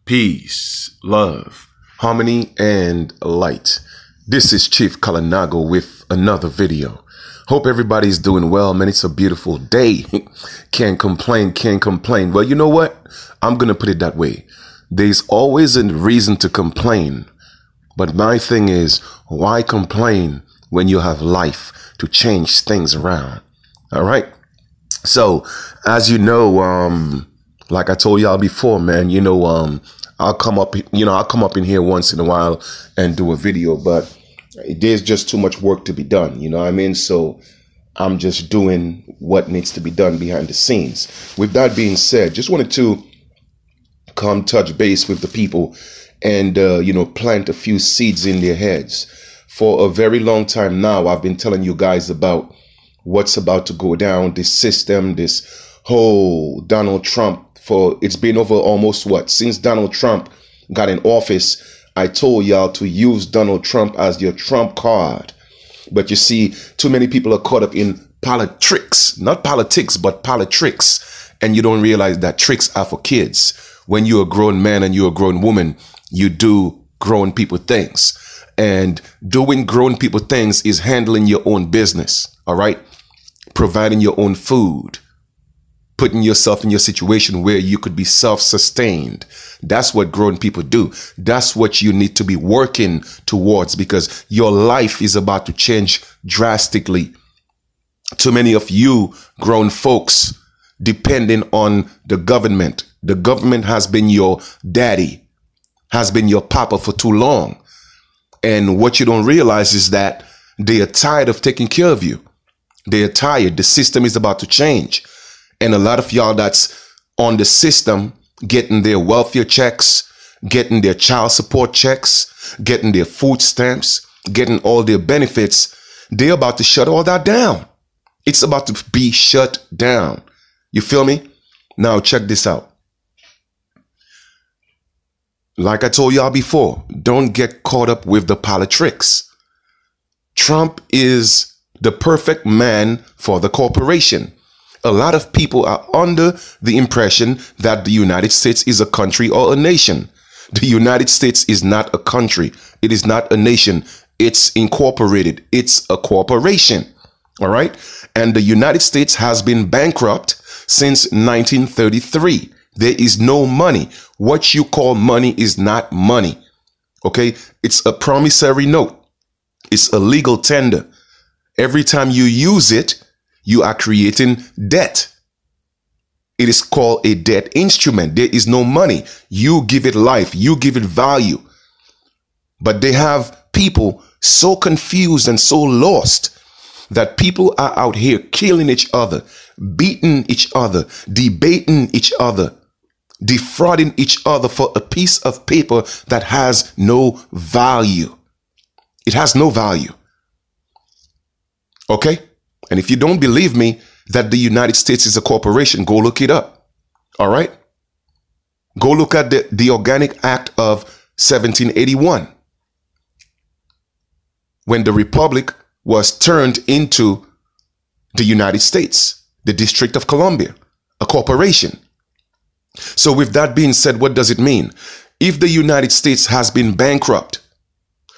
Peace, love, harmony, and light. This is Chief Kalanago with another video. Hope everybody's doing well, man. It's a beautiful day. Can't complain. Well, you know what? I'm going to put it that way. There's always a reason to complain. But my thing is, why complain when you have life to change things around? All right. So, as you know, like I told y'all before, man, I'll come up in here once in a while and do a video, but there's just too much work to be done. You know what I mean? So I'm just doing what needs to be done behind the scenes. With that being said, just wanted to come touch base with the people and, plant a few seeds in their heads. For a very long time now, I've been telling you guys about what's about to go down, this system, this whole Donald Trump. It's been over almost since Donald Trump got in office. I told y'all to use Donald Trump as your Trump card. But you see, too many people are caught up in politics, not politics, but politics. And you don't realize that tricks are for kids. When you're a grown man and you're a grown woman, you do grown people things. And doing grown people things is handling your own business. All right. Providing your own food. Putting yourself in your situation where you could be self-sustained. That's what grown people do. That's what you need to be working towards, because your life is about to change drastically. Too many of you grown folks depending on the government. The government has been your daddy, has been your papa for too long. And what you don't realize is that they are tired of taking care of you. They are tired. The system is about to change. And a lot of y'all that's on the system, getting their welfare checks, getting their child support checks, getting their food stamps, getting all their benefits, they're about to shut all that down. It's about to be shut down. You feel me? Now check this out. Like I told y'all before, don't get caught up with the politics. Trump is the perfect man for the corporation. A lot of people are under the impression that the United States is a country or a nation. The United States is not a country. It is not a nation. It's incorporated. It's a corporation. All right. And the United States has been bankrupt since 1933. There is no money. What you call money is not money. OK, it's a promissory note. It's a legal tender. Every time you use it, you are creating debt. It is called a debt instrument. There is no money. You give it life. You give it value. But they have people so confused and so lost that people are out here killing each other, beating each other, debating each other, defrauding each other for a piece of paper that has no value. It has no value. Okay? And if you don't believe me that the United States is a corporation, go look it up. All right? Go look at the Organic Act of 1781. When the Republic was turned into the United States, the District of Columbia, a corporation. So with that being said, what does it mean? If the United States has been bankrupt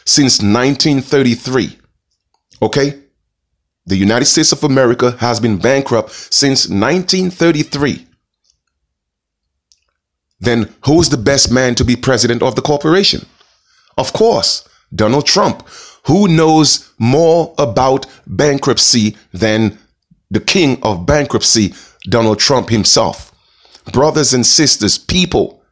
since 1933, okay? The United States of America has been bankrupt since 1933. Then who's the best man to be president of the corporation? Of course, Donald Trump. Who knows more about bankruptcy than the king of bankruptcy, Donald Trump himself? Brothers and sisters, people,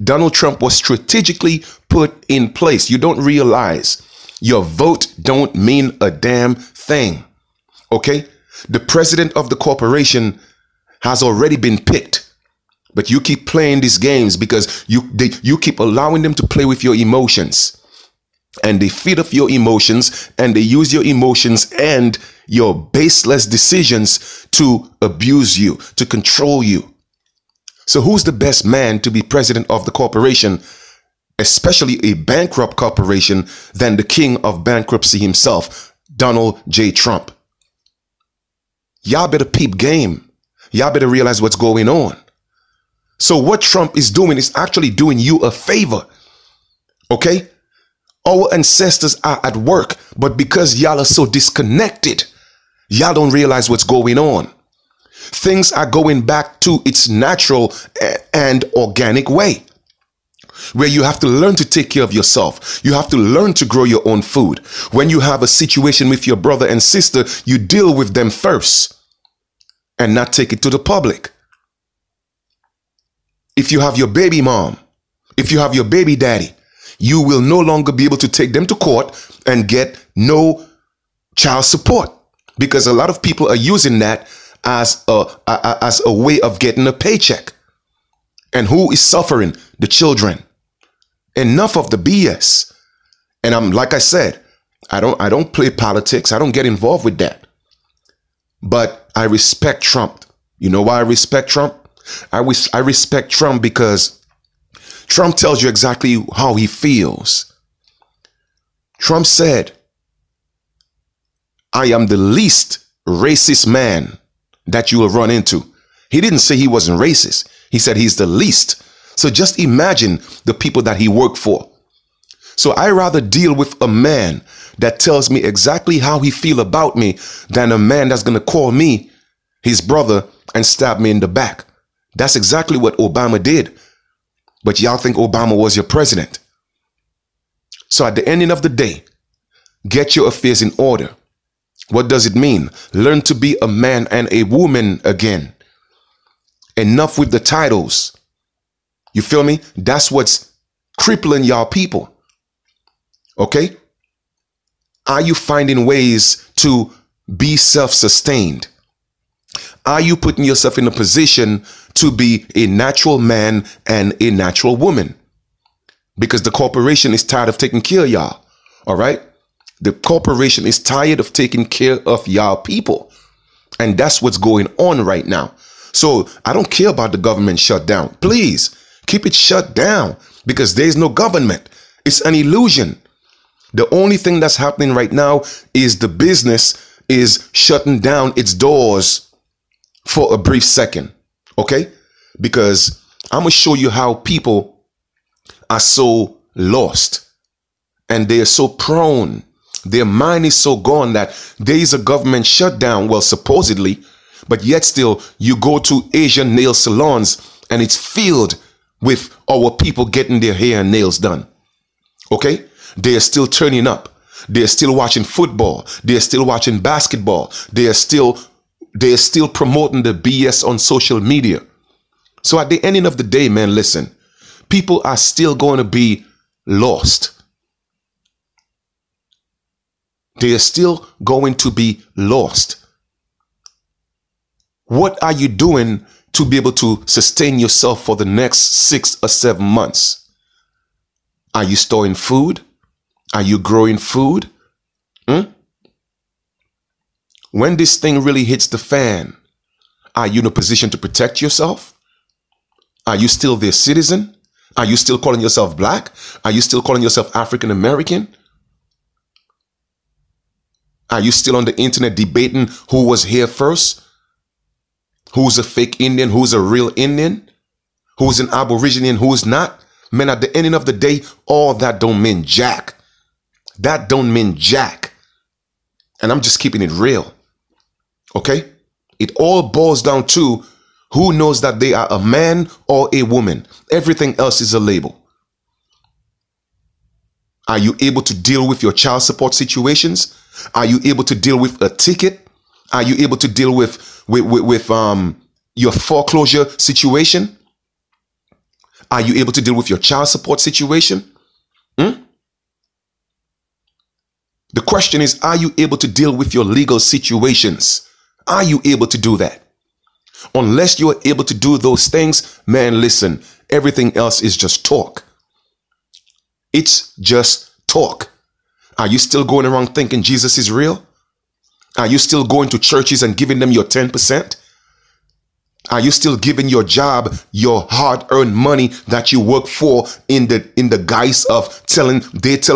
Donald Trump was strategically put in place. You don't realize your vote don't mean a damn thing. Okay, the president of the corporation has already been picked, but you keep playing these games because you keep allowing them to play with your emotions, and they feed off your emotions, and they use your emotions and your baseless decisions to abuse you, to control you. So who's the best man to be president of the corporation, especially a bankrupt corporation, than the king of bankruptcy himself, Donald J. Trump? Y'all better peep game. Y'all better realize what's going on. So what Trump is doing is actually doing you a favor. Okay? Our ancestors are at work, but because y'all are so disconnected, y'all don't realize what's going on. Things are going back to its natural and organic way, where you have to learn to take care of yourself. You have to learn to grow your own food. When you have a situation with your brother and sister, you deal with them first and not take it to the public. If you have your baby mom, if you have your baby daddy, you will no longer be able to take them to court and get no child support, because a lot of people are using that as a way of getting a paycheck. And who is suffering? The children. Enough of the BS. And I'm, like I said, I don't play politics. I don't get involved with that. But I respect Trump. You know why I respect Trump? I respect Trump because Trump tells you exactly how he feels. Trump said, I am the least racist man that you will run into. He didn't say he wasn't racist. He said he's the least. So just imagine the people that he worked for. So I rather deal with a man that tells me exactly how he feel about me than a man that's going to call me his brother and stab me in the back. That's exactly what Obama did. But y'all think Obama was your president. So at the ending of the day, get your affairs in order. What does it mean? Learn to be a man and a woman again. Enough with the titles. You feel me? That's what's crippling y'all people. Okay? Are you finding ways to be self-sustained? Are you putting yourself in a position to be a natural man and a natural woman? Because the corporation is tired of taking care of y'all. All right? The corporation is tired of taking care of y'all people. And that's what's going on right now. So I don't care about the government shutdown. Please keep it shut down, because there's no government. It's an illusion. The only thing that's happening right now is the business is shutting down its doors for a brief second. Okay? Because I'm going to show you how people are so lost and they're so prone. Their mind is so gone that there is a government shutdown, well, supposedly, but yet still you go to Asian nail salons and it's filled with our people getting their hair and nails done. Okay? They're still turning up. They're still watching football. They're still watching basketball. They're still promoting the BS on social media. So at the ending of the day, man, listen, people are still going to be lost. They are still going to be lost. What are you doing to be able to sustain yourself for the next 6 or 7 months? Are you storing food? Are you growing food? When this thing really hits the fan, are you in a position to protect yourself? Are you still their citizen? Are you still calling yourself black? Are you still calling yourself African American? Are you still on the internet debating who was here first? Who's a fake Indian? Who's a real Indian? Who's an Aborigine and who's not? Man, at the ending of the day, all that don't mean jack. That don't mean jack. And I'm just keeping it real. Okay? It all boils down to who knows that they are a man or a woman. Everything else is a label. Are you able to deal with your child support situations? Are you able to deal with a ticket? Are you able to deal with your foreclosure situation? Are you able to deal with your child support situation? The question is, are you able to deal with your legal situations? Are you able to do that? Unless you are able to do those things, man, listen, everything else is just talk. It's just talk. Are you still going around thinking Jesus is real? Are you still going to churches and giving them your 10%? Are you still giving your job your hard-earned money that you work for in the guise of telling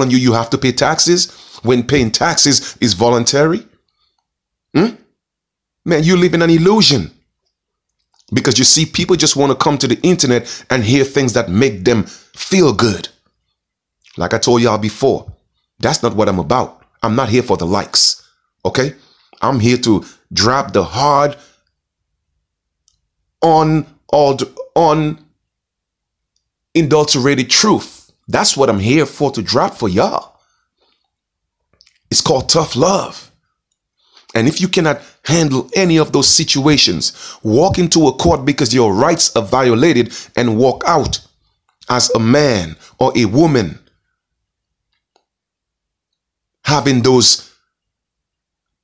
you have to pay taxes when paying taxes is voluntary? Man, you live in an illusion. Because you see, people just want to come to the internet and hear things that make them feel good. Like I told y'all before, that's not what I'm about. I'm not here for the likes. Okay? I'm here to drop the hard, unadulterated truth. That's what I'm here for, to drop for y'all. It's called tough love. And if you cannot handle any of those situations, walk into a court because your rights are violated and walk out as a man or a woman having those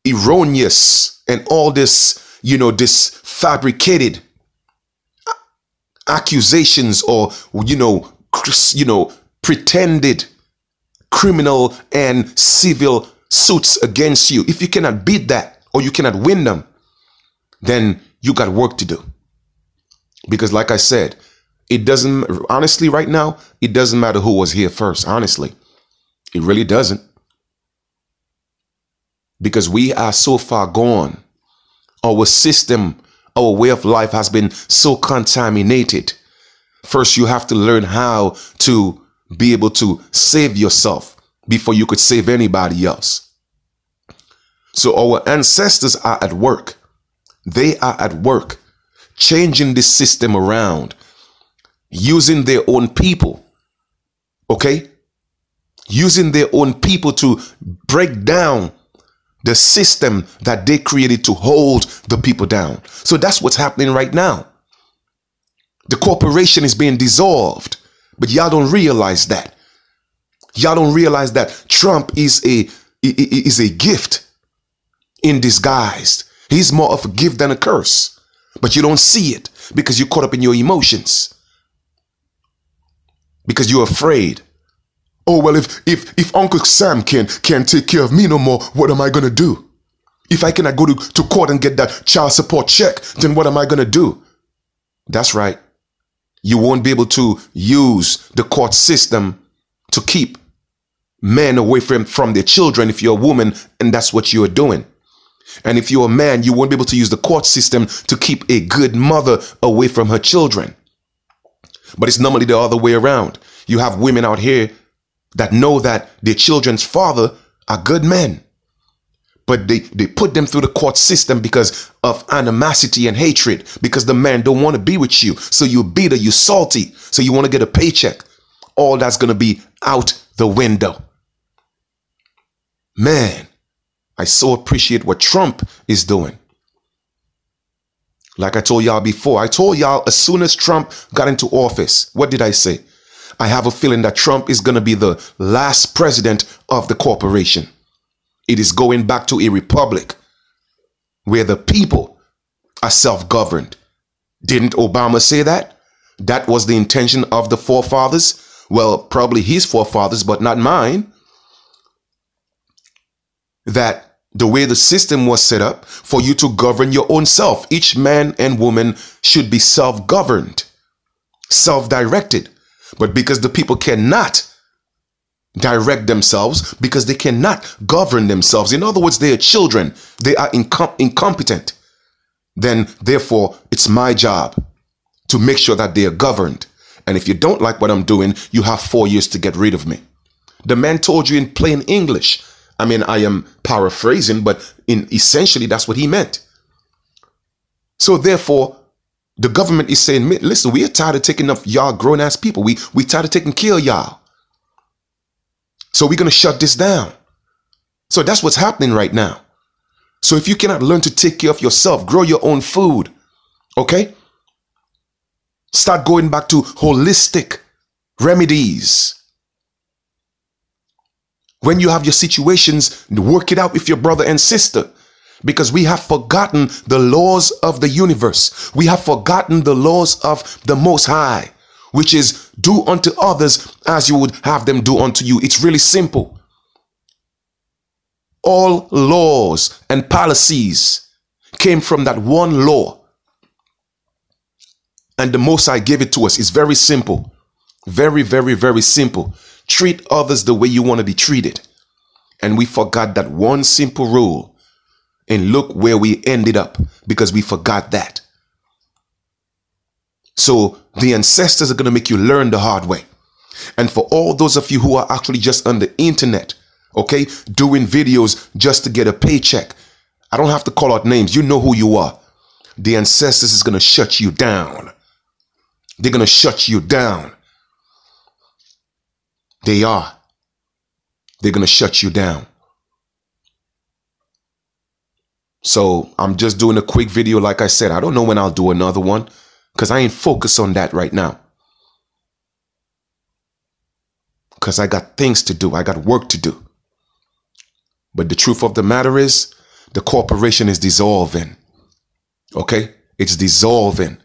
erroneous and all this, this fabricated accusations or, pretended criminal and civil suits against you. If you cannot beat that or you cannot win them, then you got work to do. Because like I said, honestly, right now, it doesn't matter who was here first. Honestly, it really doesn't. Because we are so far gone. Our system, our way of life has been so contaminated. First, you have to learn how to be able to save yourself before you could save anybody else. So our ancestors are at work. They are at work, changing this system around, using their own people. Okay? Using their own people to break down the system that they created to hold the people down. So that's what's happening right now. The corporation is being dissolved, but y'all don't realize that. Y'all don't realize that Trump is a gift in disguise. He's more of a gift than a curse, but you don't see it because you're caught up in your emotions, because you're afraid. Oh, well, if Uncle Sam can't take care of me no more, what am I going to do? If I cannot go to court and get that child support check, then what am I going to do? That's right. You won't be able to use the court system to keep men away from their children if you're a woman and that's what you're doing. And if you're a man, you won't be able to use the court system to keep a good mother away from her children. But it's normally the other way around. You have women out here that know that their children's father are good men, but they put them through the court system because of animosity and hatred, because the man don't want to be with you. So you bitter, you salty, so you want to get a paycheck. All that's going to be out the window. Man, I so appreciate what Trump is doing. Like I told y'all before, I told y'all as soon as Trump got into office, what did I say? I have a feeling that Trump is going to be the last president of the corporation. It is going back to a republic where the people are self-governed. Didn't Obama say that? That was the intention of the forefathers. Well, probably his forefathers, but not mine. That the way the system was set up for you to govern your own self. Each man and woman should be self-governed, self-directed. But because the people cannot direct themselves, because they cannot govern themselves, in other words, they are children, they are incompetent, then therefore it's my job to make sure that they are governed. And if you don't like what I'm doing, you have 4 years to get rid of me. The man told you in plain English. I mean, I am paraphrasing, but essentially that's what he meant. So therefore, the government is saying, listen, we are tired of taking up y'all grown-ass people. We tired of taking care of y'all. So we're going to shut this down. So that's what's happening right now. So if you cannot learn to take care of yourself, grow your own food, okay? Start going back to holistic remedies. When you have your situations, work it out with your brother and sister. Because we have forgotten the laws of the universe. We have forgotten the laws of the Most High, which is do unto others as you would have them do unto you. It's really simple. All laws and policies came from that one law. And the Most High gave it to us. It's very simple. Very, very, very simple. Treat others the way you want to be treated. And we forgot that one simple rule. And look where we ended up because we forgot that. So the ancestors are going to make you learn the hard way. And for all those of you who are actually just on the internet, okay, doing videos just to get a paycheck, I don't have to call out names. You know who you are. The ancestors is going to shut you down. They're going to shut you down. They are. They're going to shut you down. So I'm just doing a quick video. Like I said, I don't know when I'll do another one because I ain't focused on that right now. Because I got things to do. I got work to do. But the truth of the matter is, the corporation is dissolving. Okay? It's dissolving.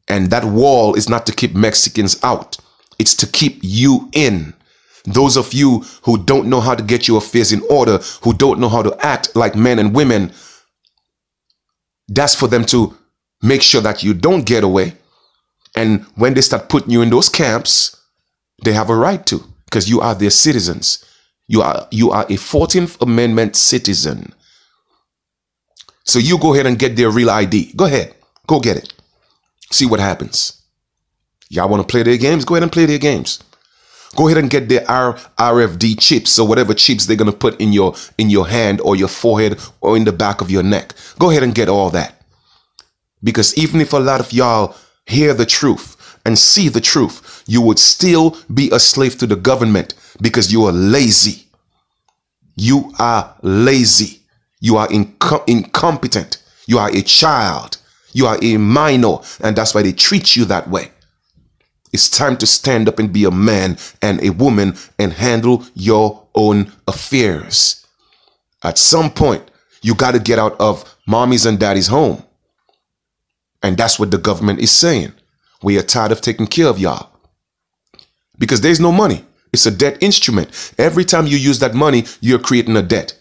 And that wall is not to keep Mexicans out. It's to keep you in. Those of you who don't know how to get your affairs in order, who don't know how to act like men and women, that's for them to make sure that you don't get away. And when they start putting you in those camps, they have a right to, because you are their citizens. You are a 14th Amendment citizen. So you go ahead and get their real ID. Go ahead. Go get it. See what happens. Y'all want to play their games? Go ahead and play their games. Go ahead and get their RFD chips or whatever chips they're going to put in your hand or your forehead or in the back of your neck. Go ahead and get all that. Because even if a lot of y'all hear the truth and see the truth, you would still be a slave to the government because you are lazy. You are lazy. You are incompetent. You are a child. You are a minor. And that's why they treat you that way. It's time to stand up and be a man and a woman and handle your own affairs. At some point, you got to get out of mommy's and daddy's home. And that's what the government is saying. We are tired of taking care of y'all. Because there's no money. It's a debt instrument. Every time you use that money, you're creating a debt.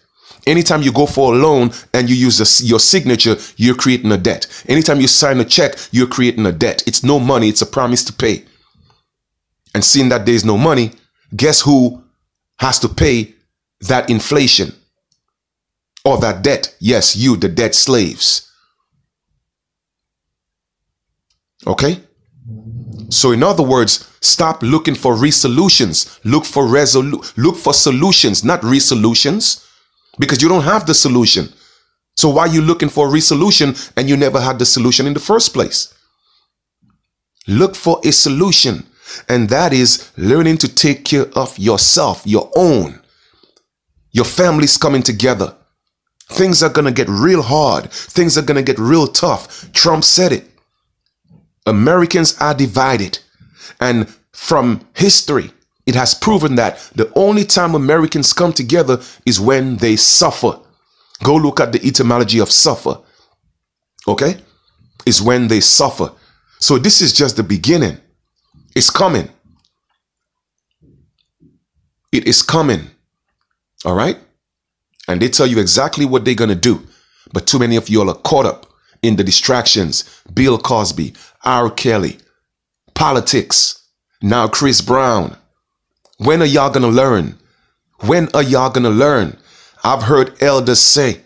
Anytime you go for a loan and you use your signature, you're creating a debt. Anytime you sign a check, you're creating a debt. It's no money. It's a promise to pay. And seeing that there's no money, guess who has to pay that inflation or that debt? Yes, you, the debt slaves. Okay? So in other words, stop looking for resolutions. Look for solutions, not resolutions, because you don't have the solution. So why are you looking for a resolution and you never had the solution in the first place? Look for a solution. And that is learning to take care of yourself, your own. Your family's coming together. Things are going to get real hard. Things are going to get real tough. Trump said it. Americans are divided. And from history, it has proven that the only time Americans come together is when they suffer. Go look at the etymology of suffer. Okay? Is when they suffer. So this is just the beginning. It's coming. It is coming. All right? And they tell you exactly what they're going to do. But too many of you all are caught up in the distractions. Bill Cosby, R. Kelly, politics, now Chris Brown. When are y'all going to learn? When are y'all going to learn? I've heard elders say,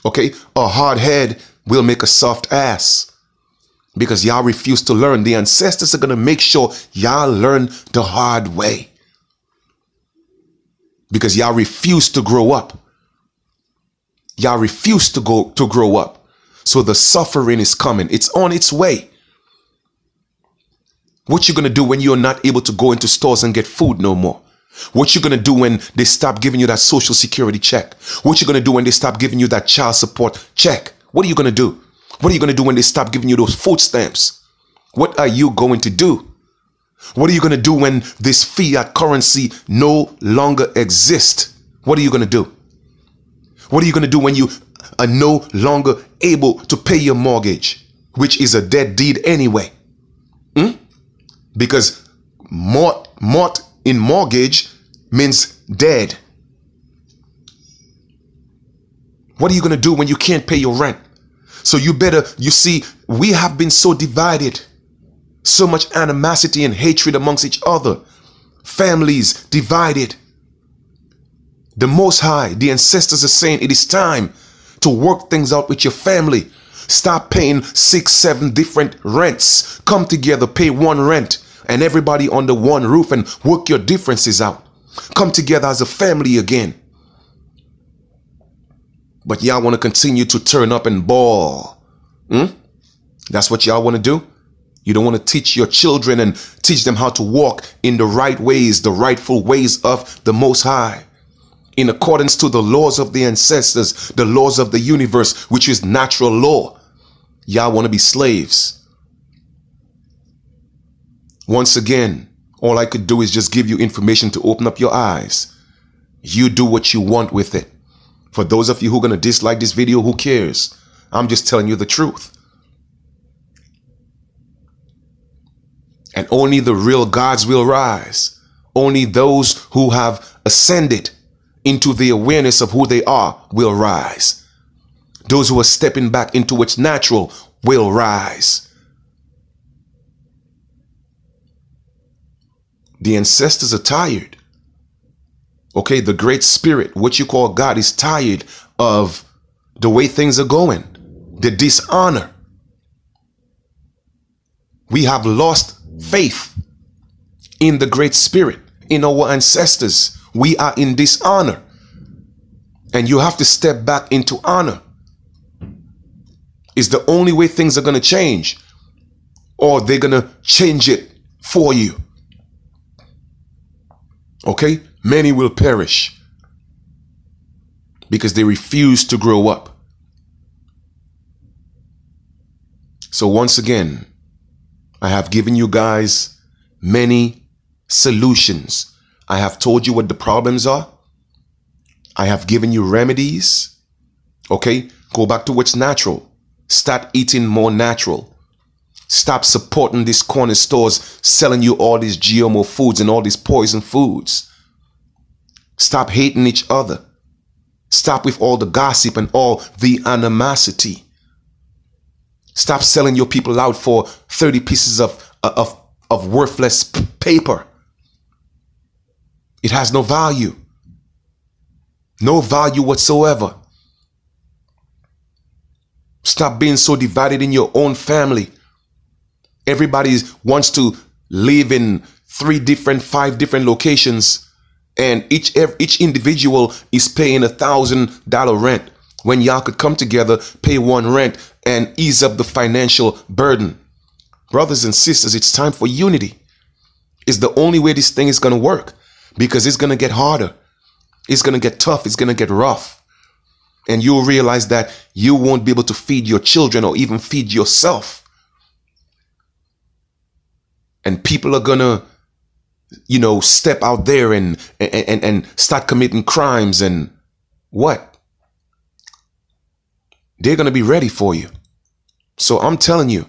okay, a hard head will make a soft ass. Because y'all refuse to learn. The ancestors are going to make sure y'all learn the hard way. Because y'all refuse to grow up. Y'all refuse to grow up. So the suffering is coming. It's on its way. What you going to do when you're not able to go into stores and get food no more? What you going to do when they stop giving you that social security check? What you going to do when they stop giving you that child support check? What are you going to do? What are you going to do when they stop giving you those food stamps? What are you going to do? What are you going to do when this fiat currency no longer exists? What are you going to do? What are you going to do when you are no longer able to pay your mortgage, which is a dead deed anyway? Because mort in mortgage means dead. What are you going to do when you can't pay your rent? So you see, we have been so divided. So much animosity and hatred amongst each other. Families divided. The Most High, the ancestors are saying it is time to work things out with your family. Stop paying 6, 7 different rents. Come together, pay one rent, and everybody under one roof, and work your differences out. Come together as a family again. But y'all want to continue to turn up and ball. That's what y'all want to do? You don't want to teach your children and teach them how to walk in the right ways, the rightful ways of the Most High, in accordance to the laws of the ancestors, the laws of the universe, which is natural law. Y'all want to be slaves. Once again, all I could do is just give you information to open up your eyes. You do what you want with it. For those of you who are going to dislike this video, who cares? I'm just telling you the truth. And only the real gods will rise. Only those who have ascended into the awareness of who they are will rise. Those who are stepping back into what's natural will rise. The ancestors are tired. Okay, the great spirit, what you call God, is tired of the way things are going. The dishonor. We have lost faith in the great spirit, in our ancestors. We are in dishonor. And you have to step back into honor. It's the only way things are going to change. Or they're going to change it for you. Okay? Many will perish because they refuse to grow up. So once again, I have given you guys many solutions. I have told you what the problems are. I have given you remedies. Okay? Go back to what's natural. Start eating more natural. Stop supporting these corner stores selling you all these GMO foods and all these poison foods. Stop hating each other. Stop with all the gossip and all the animosity. Stop selling your people out for 30 pieces of worthless paper. It has no value. No value whatsoever. Stop being so divided in your own family. Everybody wants to live in 3 different, 5 different locations, and each individual is paying $1,000 rent when y'all could come together, pay one rent, and ease up the financial burden. Brothers and sisters, it's time for unity. It's the only way this thing is going to work, because it's going to get harder. It's going to get tough. It's going to get rough. And you'll realize that you won't be able to feed your children or even feed yourself. And people are going to, step out there and start committing crimes, and what? They're going to be ready for you. So I'm telling you,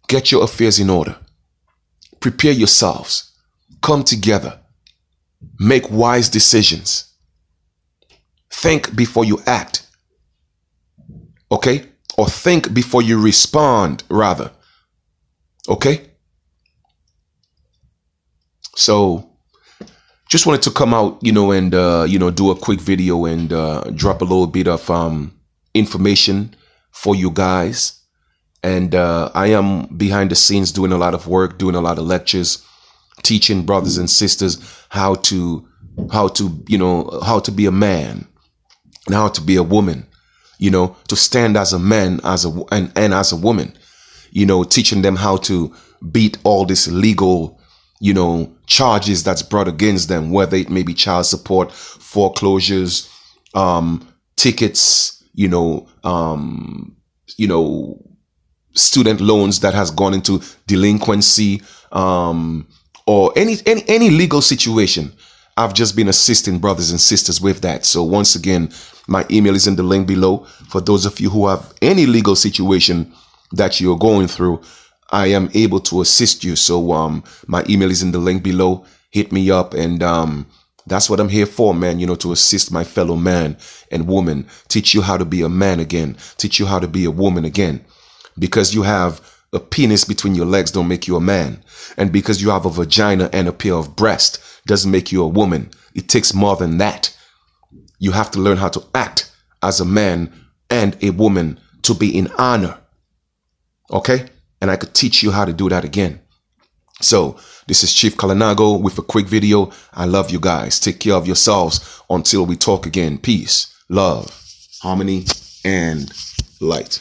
get your affairs in order. Prepare yourselves. Come together. Make wise decisions. Think before you act. Okay? Or think before you respond, rather. Okay? So, just wanted to come out, and, do a quick video and drop a little bit of information for you guys. And I am behind the scenes doing a lot of work, doing a lot of lectures, teaching brothers and sisters how to be a man and how to be a woman, to stand as a man, and as a woman, teaching them how to beat all this legal, charges that's brought against them, whether it may be child support, foreclosures, tickets, student loans that has gone into delinquency, or any legal situation. I've just been assisting brothers and sisters with that. So once again, my email is in the link below. For those of you who have any legal situation that you're going through, I am able to assist you. So my email is in the link below. Hit me up, and that's what I'm here for, man, to assist my fellow man and woman, teach you how to be a man again, teach you how to be a woman again. Because you have a penis between your legs don't make you a man. And because you have a vagina and a pair of breasts doesn't make you a woman. It takes more than that. You have to learn how to act as a man and a woman to be in honor. Okay? And I could teach you how to do that again. So this is Chief Kalinago with a quick video. I love you guys. Take care of yourselves until we talk again. Peace, love, harmony, and light.